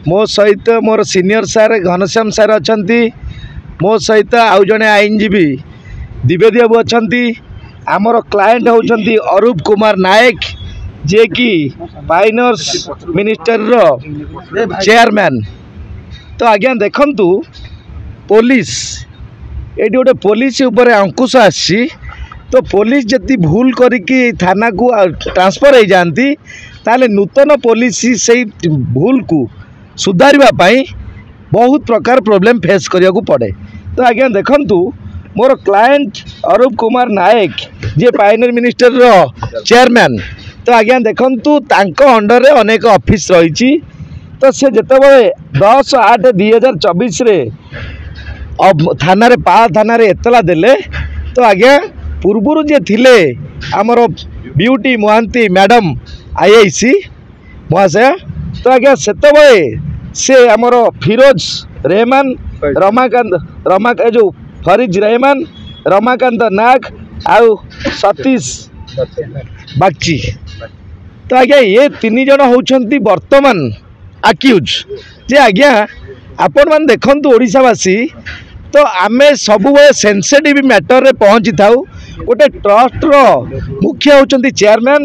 मो सहित मोर सीनियर सार घनश्याम सार अच्छा मो सहित आउ जड़े आईनजीवी द्विवेदी बाबू अच्छा आमर क्लाएंट होती अरूप कुमार नायक जे कि पाइनर्स मिनिस्टर रो चेयरमैन। तो आज्ञा देखंतु पुलिस ये गोटे पुलिस उपर अंकुश आसी तो पुलिस जदि भूल करिकी थाना को ट्रांसफर हो जाती ताले नूतन पुलिस से भूल को सुधारिबा पाई बहुत प्रकार प्रॉब्लम फेस करिया को पड़े। तो आज्ञा देखंतु मोर क्लाएंट अरूप कुमार नायक जे पाइनर मिनिस्टर रो चेयरमैन। तो आज्ञा देखंतु तांको अंडर रे अनेक ऑफिस रही तो से जितेबाला 10/8/2024 रे अब थाना रे पा थाना रे एतला देले तो आज्ञा पूर्वर जे थिले आमर ब्यूटी महांती मैडम आईआईसी महाशय तो आज्ञा सेतबे से आमर फिरोज रहमान रमाकांत जो फरीज रहमान रमाकांत नाग आउ सतीश बागची। तो आज्ञा ये 3 जन होउछंती वर्तमान अक्यूज जे आज्ञा आपण मान देखंतु ओडिशावासी तो आमे सबु सेंसिटिव मैटर रे पहुँची थाउ गोटे ट्रस्ट रो मुख्य होउछंती चेयरमैन।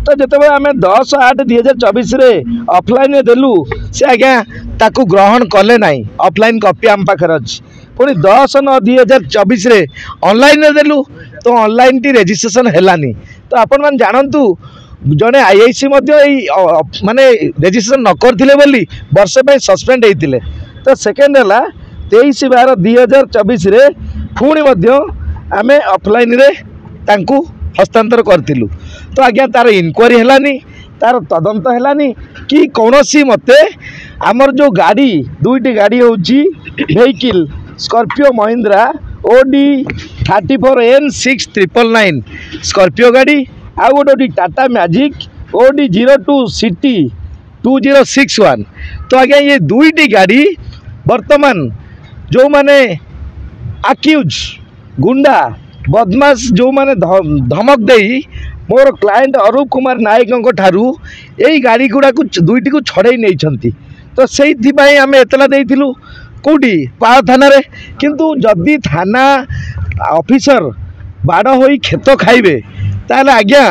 तो जतबे आमे 10/8/2024 रे ऑफलाइन देलु से आज्ञा ताकू ग्रहण कले नाही ऑफलाइन कॉपी आम पाखर अछि पुणी 10/9/2024 रे ऑनलाइन देलु तो ऑनलाइन टी रजिस्ट्रेशन हेलानी। तो आपण मान जानंतु जड़े आईआईसी माने रजिस्ट्रेशन न करथिले बोली वर्षे पे सस्पेंड होते। तो सेकेंड है 23/12/2024 रे पुणी आमे ऑफलाइन रे तांकू हस्तांतर करथिलु। तो आज्ञा तार इनक्वारी हेलानी तार तदंत हेलानी कि कौनसी मते आमर जो गाड़ी 2टी गाड़ी होची vehicle Scorpio Mahindra O D 34N6999 Scorpio गाड़ी आउ गोटे टाटा मैजिक ओडी 02 सिटी 2061। तो आज्ञा ये 2टी गाड़ी वर्तमान जो माने अक्यूज गुंडा बदमाश जो माने धमक देई मोर क्लाएंट अरूप कुमार नायक ठारू यही गाड़ी गुड़ा को 2टी को छड़े नहीं। तो से आम एतला देइथिलु कौटी पा थाना रे किंतु जदि थाना ऑफिसर बाड़ होई खेत खाइबे ताले आज्ञा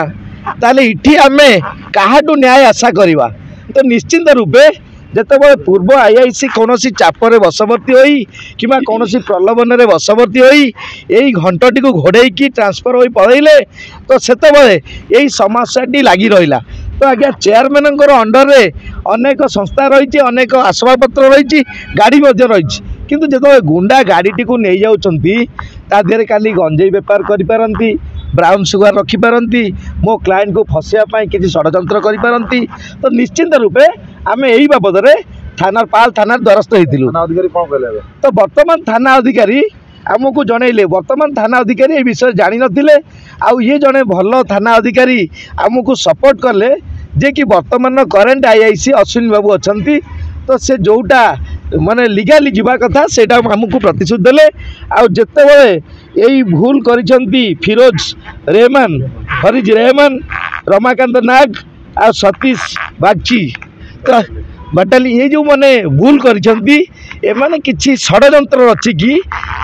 ताले इठी आमे काहाटू न्याय आशा करिवा। तो निश्चिंत रूपे जितेबाला पूर्व आईआईसी कौन चापर बसवर्ती होई किमा कौन प्रलोभन रे बसवर्ती होई यही घंटी को घोड़े की ट्रांसफर हो पड़े तो सेतबे यही समस्याटी लगी रहा। तो आज्ञा चेयरमैन अंडर रे अनेक संस्था रही अनेक आसबाबपत्र रही गाड़ी रही किंतु जो गुंडा गाड़ी को नहीं जाऊँगी तादेह खाली गंजेई बेपार करिपारंती ब्राउन सुगर रखिपारती मो क्लाएंट को फसाइवाई किसी षड्यंत्र करिपारंती। तो निश्चिंत रूपे आम यही बाबद थाना पाल थाना द्वारस्थ होइतिलु। तो वर्तमान थाना अधिकारी आमको जनइले वर्तमान थाना अधिकारी ये विषय जानी नथिले आउ ये जड़े भल थाना अधिकारी आमको सपोर्ट कले जे कि वर्तमान करेन्ट आईआईसी अश्विनी बाबू अच्छा। तो से जोटा माने लीगाली जीवा कथा सेटा हमको प्रतिशोध देले आउ जेतेबेले यही भूल करिसेंती फिरोज रहमान फरीज रहमान रमाकांत नाग आ सतीश बागची। तो बाटाली ये जो माने भूल करिसेंती ए माने किछि षड्यंत्र रची कि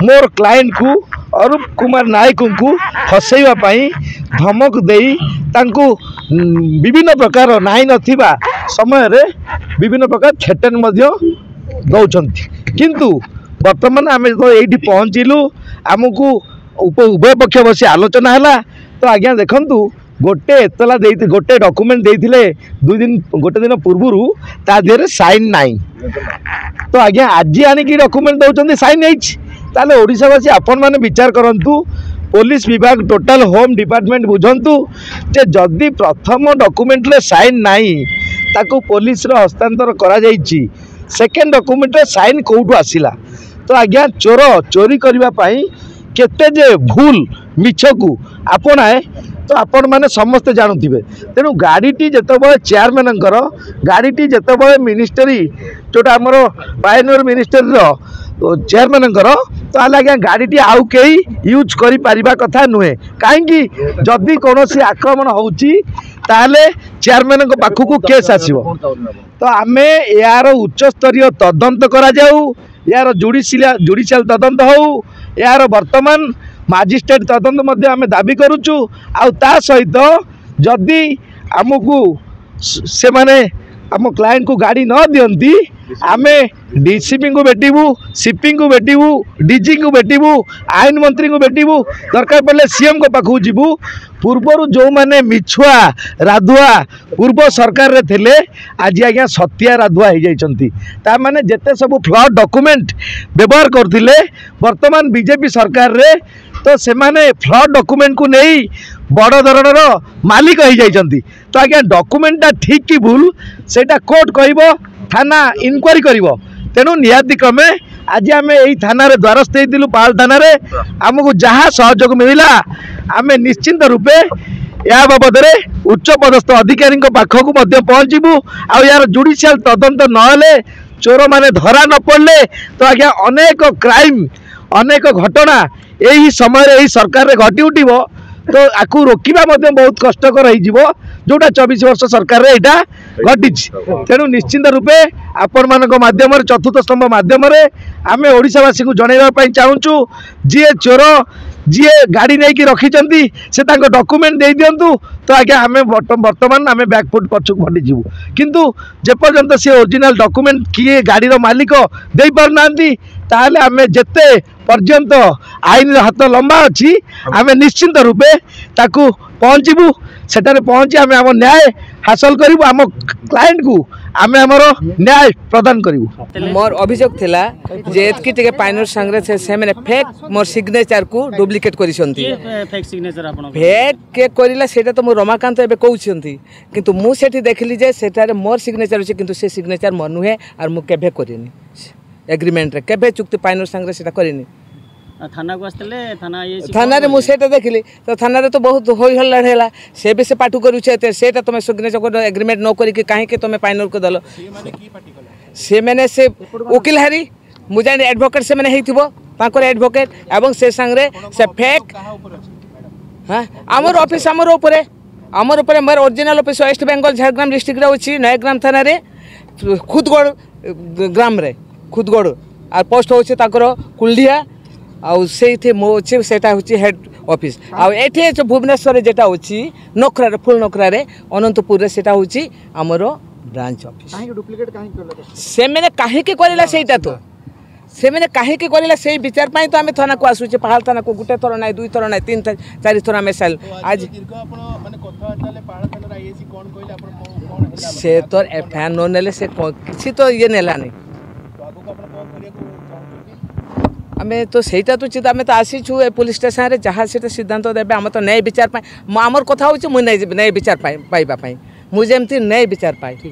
मोर क्लाएंट को अरूप कुमार नायक को फसैवा पाई धमक देई तांको विभिन्न प्रकार नाई नथिबा समय रे विभिन्न प्रकार थेटन मध्य दौरान किंतु वर्तमान आम जो ये पहुँचलु आमको उभय पक्ष बस आलोचना है। तो आज्ञा देखंतु गोटे एतला गोटे डॉक्यूमेंट देइथिले 2 दिन गोटे दिन पूर्व ता देहरे साइन नाई। तो आज्ञा आज आनिकी डॉक्यूमेंट दौरान साइन ताले ओडिशावासी आपण माने विचार करंतु पुलिस विभाग टोटाल होम डिपार्टमेंट बुझंतु जे जदि प्रथम डॉक्यूमेंट ले साइन नाई ताको पुलिस रो हस्तांतर करा जाईची सेकेंड डॉक्यूमेंट रे साइन कोउटू आसिला। तो आज्ञा चोर चोरी करबा पाई केते जे भूल मिछ को आपणाए तो आपण माने समस्त जानुथिबे। तेणु गाड़ीटी जेतेबेले चेयरमैन गाड़ीटी जेतेबेले मिनिस्ट्री जोटा आमर पायनियर मिनिस्ट्री चेयरमैनଙ୍କର ताले आज्ञा गाड़ी आउ कई यूज करि परिबा कथा नुहे कहीं जदि कौन आक्रमण होउची ताले चेयरमैन पाखक केस आसो तो आम यार उच्च स्तरीय तदंत करा जाऊ यार जुडिशियल तदंत हो यार वर्तमान मजिस्ट्रेट तदंत आम दाबी करुचु आ ता सहित जदि आमको से माने आम क्लाएंट को गाड़ी न दियंती आमे डीसीपी को भेटू सीपी को भेटू डीजी को भेटू आईन मंत्री को भेटू दरकार पड़े सीएम को पाखु जीवु पूर्वर जो माने मिछुआ राधुआ पूर्व सरकार रे थिले आज आज्ञा सत्या राधुआ हो जाइछंती ता माने जेते सब फ्लड डॉक्यूमेंट व्यवहार करथिले वर्तमान बीजेपी सरकार रे तो से माने फ्लड डॉक्यूमेंट को नहीं बड़ धरणर मालिक हो जाइछंती तो आज्ञा डॉक्यूमेंटा ठीक कि भूल सेटा कोर्ट कहबो थाना इनक्वारी करिवो तेणु निहाती क्रमे आज आम यही थाना रे द्वारस्थ होइतिलु पाल थाना रे आमको जहाँ सहयोग मिला आम निश्चिंत रूपे या बाबद उच्च पदस्थ अधिकारी पाखक पहुँचबू आ यार जुडिशियल तदंत नहेले चोर माने धरा न पड़े तो आज्ञा अनेक क्राइम अनेक घटना यही समय यही सरकार रे घटी उठिबो तो आकु रोकवा बहुत कष्टकर हो जोटा 24 वर्ष सरकार रे एटा घटी तेणु निश्चिंत रूपे आपण मान माध्यम चतुर्थ स्तंभ माध्यम आम ओडिशावासी को जनइबा चाहूँ जी चोर जी गाड़ी नहीं कि रखिंट से डॉक्यूमेंट दे दिंतु तो आज्ञा आम बर्तमान आम बैकफुट पछक फटिजु किंतु जेपर्यंत सी ओरिजिनल डॉक्यूमेंट किए गाड़ी मालिक दे पारना ताहले आम जेते पर्यंत आईन हाथ लंबा अच्छी आम निश्चिंत रूपे ताकू पहुँचबू सेठारे पहुँची आम आम न्याय हासिल करूँ आम क्लाएंट को आम आमर न्याय प्रदान करूँ। मोर अभियोग थिला जे एतकी टिके पाइनर संगे से मैंने फेक मोर सिग्नेचर को डुप्लिकेट करिसंती फेक सिग्नेचर आपण फेक के करिला सेटा तो मोर रमाकांत एबे कहउछंती किंतु मु सेठी देखली जे सेटारे मोर सिग्नेचर अछि किंतु से सिग्नेचर मोर नुहे आर मु केबे करिनी एग्रीमेंट रे केबे चुक्ति पाइनर संगे सेटा करिनी थाना को आस्तले थाना रे मु सेटा देखली तो थाना रे तो बहुत होई हल्ला हेला से भी से पाठू करू छे सेटा तुम सिग्नेचर को एग्रीमेंट न करी के काहे के तुम पाइनर को दलो से माने से वकील हारी मु जानि एडवोकेट से माने हेथिबो तांकर एडवोकेट एवं से संगे से फेक हां हमर ऑफिस हमर ऊपर मोर original office West Bengal Jhargram district रे अछि नयग्राम थाना रे खुदगड़ ग्राम रे खुदगड़ आ पोस्ट होछि ताकर कुलडिया आउ से मो अच्छे सेटा होछि हेड ऑफिस आ एठे जो भुवनेश्वर जेटा होछि नखरा रे फुल नखरा रे अनंतपुर रे सेटा होछि हमरो ब्रांच ऑफिस काहे डुप्लीकेट काहे से मैंने काहे के करिला सेटा तो से मैंने काहे के करिला से विचार पाई तो आमे थाना को आसुचे पहाड़ थाना को गुटे थर नाही दुई थर नाही तीन थर चारि थर आमे साल आज माने कथा हटाले पहाड़ थाना आईएसी कोन कहले आपण कोन से तो एफआईआर न नेले से किछि तो ये नेला नहीं आमे तो सेटा तो चित आमे तो आसी छु पुलिस स्टेशन रे जहाँ से सिद्धांत देबे आम तो न्याय विचार पाई आमर कथा होछि मु न्याय विचार पाइबा पाई मु जेमती न्याय विचार पाई।